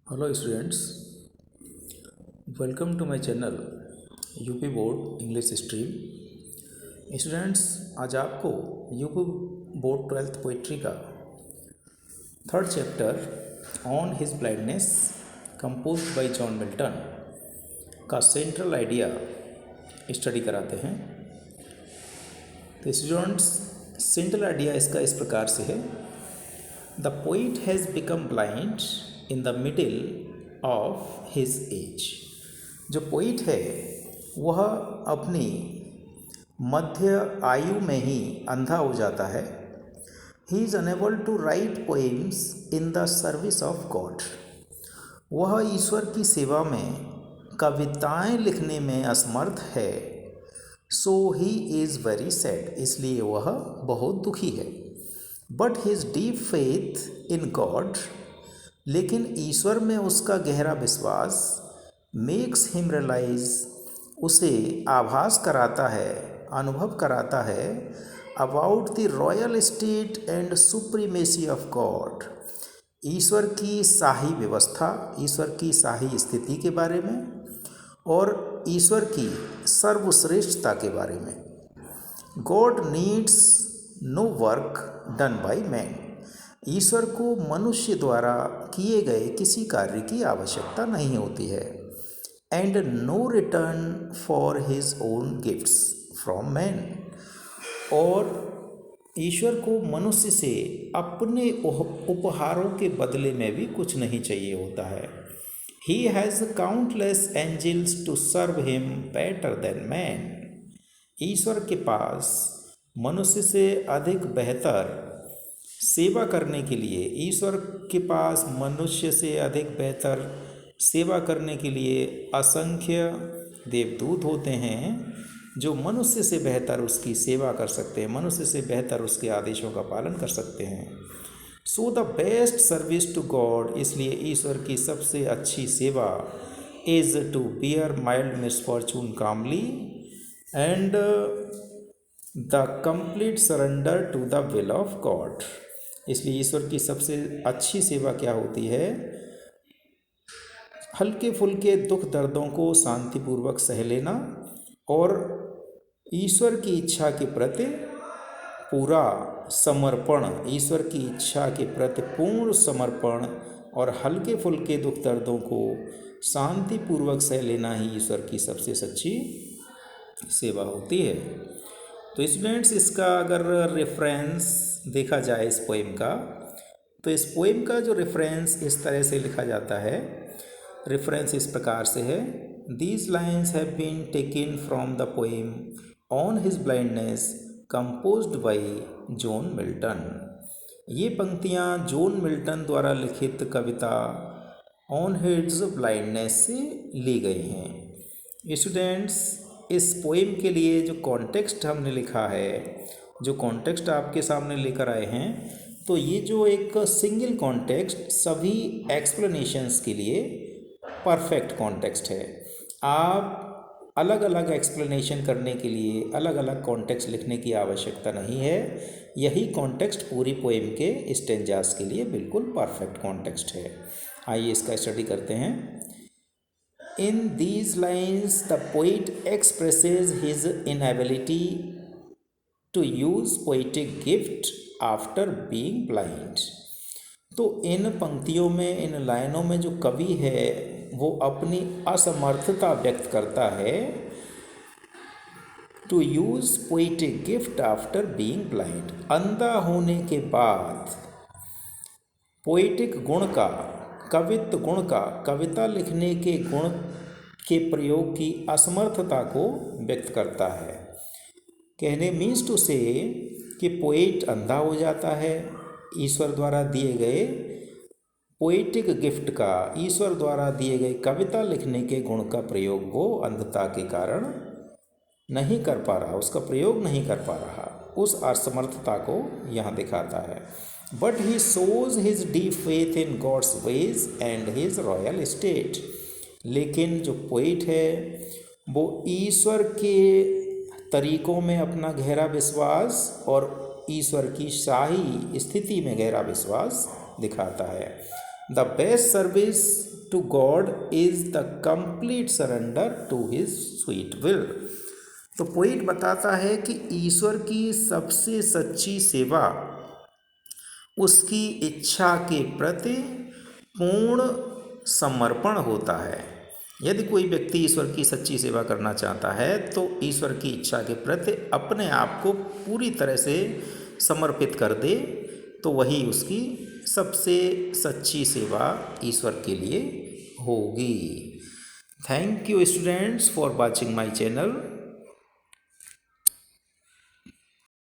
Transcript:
Hello students, welcome to my channel UP board English stream. Students, आज आपको UP board 12th poetry का third chapter on his blindness composed by John Milton का central idea study कराते हैं। तो students, central idea इसका इस प्रकार से है। The poet has become blind in the middle of his age. जो पोइट है वह अपनी मध्य आयु में ही अंधा हो जाता है। He is unable to write poems in the service of God. वह ईश्वर की सेवा में कविताएं लिखने में असमर्थ है। सो ही इज़ वेरी सैड, इसलिए वह बहुत दुखी है। But his deep faith in God, लेकिन ईश्वर में उसका गहरा विश्वास मेक्स हिम रियलाइज, उसे आभास कराता है, अनुभव कराता है about the royal state and supremacy of God, ईश्वर की शाही व्यवस्था, ईश्वर की शाही स्थिति के बारे में और ईश्वर की सर्वश्रेष्ठता के बारे में। God needs no work done by man, ईश्वर को मनुष्य द्वारा किए गए किसी कार्य की आवश्यकता नहीं होती है। And no return for his own gifts from man, और ईश्वर को मनुष्य से अपने उपहारों के बदले में भी कुछ नहीं चाहिए होता है। He has countless angels to serve him better than man, ईश्वर के पास मनुष्य से अधिक बेहतर सेवा करने के लिए, ईश्वर के पास मनुष्य से अधिक बेहतर सेवा करने के लिए असंख्य देवदूत होते हैं जो मनुष्य से बेहतर उसकी सेवा कर सकते हैं, मनुष्य से बेहतर उसके आदेशों का पालन कर सकते हैं। So the best service to God, इसलिए ईश्वर की सबसे अच्छी सेवा is to bear mild misfortune calmly and the complete surrender to the will of God. इसलिए ईश्वर की सबसे अच्छी सेवा क्या होती है? हल्के फुल्के दुख दर्दों को शांतिपूर्वक सह लेना और ईश्वर की इच्छा के प्रति पूरा समर्पण, ईश्वर की इच्छा के प्रति पूर्ण समर्पण और हल्के फुल्के दुख दर्दों को शांतिपूर्वक सह लेना ही ईश्वर की सबसे सच्ची सेवा होती है। तो स्टूडेंट्स, इसका अगर रेफरेंस देखा जाए इस पोएम का, तो इस पोएम का जो रेफरेंस इस तरह से लिखा जाता है, रेफरेंस इस प्रकार से है। These lines have been taken from the poem on his blindness composed by John Milton. ये पंक्तियाँ जॉन मिल्टन द्वारा लिखित कविता ऑन हिज ब्लाइंडनेस से ली गई हैं। स्टूडेंट्स, इस पोएम के लिए जो कॉन्टेक्स्ट हमने लिखा है, जो कॉन्टेक्स्ट आपके सामने लेकर आए हैं, तो ये जो एक सिंगल कॉन्टेक्स्ट सभी एक्सप्लेनेशंस के लिए परफेक्ट कॉन्टेक्स्ट है। आप अलग अलग एक्सप्लेनेशन करने के लिए अलग अलग कॉन्टेक्स्ट लिखने की आवश्यकता नहीं है। यही कॉन्टेक्स्ट पूरी पोएम के स्टेंजास के लिए बिल्कुल परफेक्ट कॉन्टेक्स्ट है। आइए इसका स्टडी करते हैं। In these lines, the poet expresses his inability to use poetic gift after being blind. तो इन पंक्तियों में, इन लाइनों में जो कवि है वो अपनी असमर्थता व्यक्त करता है to use poetic gift after being blind, अंधा होने के बाद पोएटिक गुण का, कवित्व गुण का, कविता लिखने के गुण के प्रयोग की असमर्थता को व्यक्त करता है। कहने मीन्स टू से कि पोएट अंधा हो जाता है ईश्वर द्वारा दिए गए पोएटिक गिफ्ट का, ईश्वर द्वारा दिए गए कविता लिखने के गुण का प्रयोग वो अंधता के कारण नहीं कर पा रहा, उसका प्रयोग नहीं कर पा रहा, उस असमर्थता को यहाँ दिखाता है। But he shows his deep faith in God's ways and his royal state, लेकिन जो पोइट है वो ईश्वर के तरीक़ों में अपना गहरा विश्वास और ईश्वर की शाही स्थिति में गहरा विश्वास दिखाता है। The best service to God is the complete surrender to his sweet will. तो पोइट बताता है कि ईश्वर की सबसे सच्ची सेवा उसकी इच्छा के प्रति पूर्ण समर्पण होता है। यदि कोई व्यक्ति ईश्वर की सच्ची सेवा करना चाहता है तो ईश्वर की इच्छा के प्रति अपने आप को पूरी तरह से समर्पित कर दे, तो वही उसकी सबसे सच्ची सेवा ईश्वर के लिए होगी। Thank you students for watching my channel.